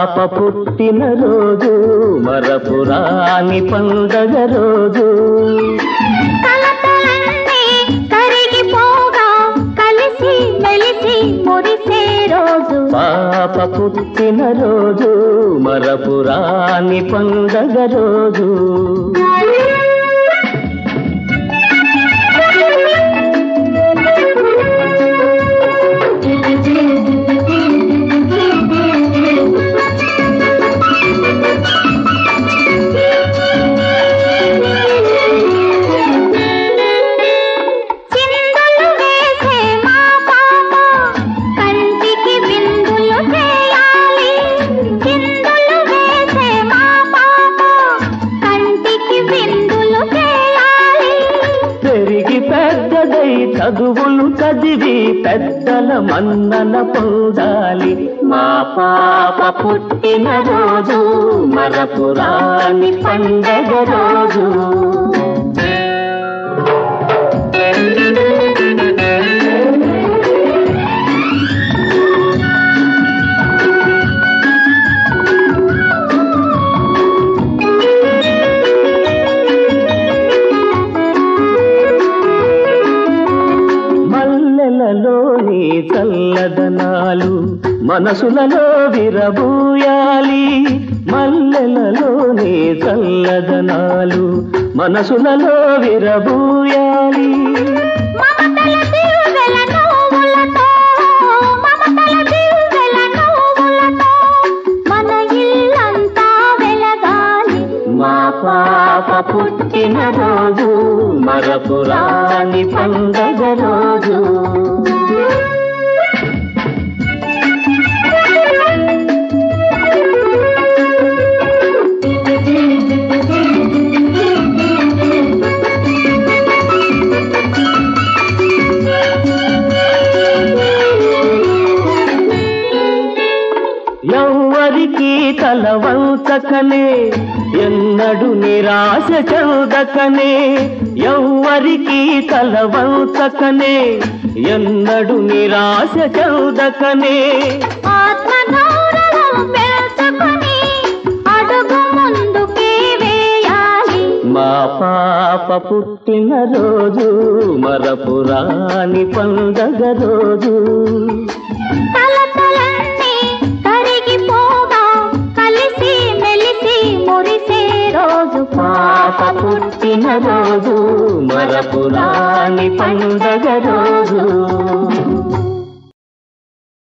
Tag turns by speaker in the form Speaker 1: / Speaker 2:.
Speaker 1: పాప పుట్టిన రోజు మరపురాని పండగ రోజు
Speaker 2: కలతలన్నీ కరిగిపోగా కలిసి మెలిసి మురిసే రోజు
Speaker 1: పాప పుట్టిన రోజు మరపురాని పండగ రోజు చదువులు చదివి పెద్దల మన్నన పొందాలి మా పాప పుట్టిన రోజు మరపురాని పండగ రోజు మల్లెలలోని చల్లదనాలు మనసులలో విరబూయాలి మల్లెలలోని చల్లదనాలు మనసులలో విరబూయాలి మా పాప పుట్టిన రోజు మరపురాని పండగ రోజు ఎవ్వరికి తల వంచకనే ఎన్నడు నిరాశ చెందకనే ఎవ్వరికి తల వంచకనే ఎన్నడు నిరాశ చెందకనే
Speaker 2: ఆత్మగౌరవం పెంచుకొని అడుగు ముందుకే వేయాలి
Speaker 1: మా పాప పుట్టిన రోజు మరపురాని పండగ రోజు
Speaker 2: కలతలన్నీ కరిగిపోగా కలిసి మెలిసి మురిసే రోజు
Speaker 1: పాప పుట్టిన రోజు మరపురాని పండగ రోజు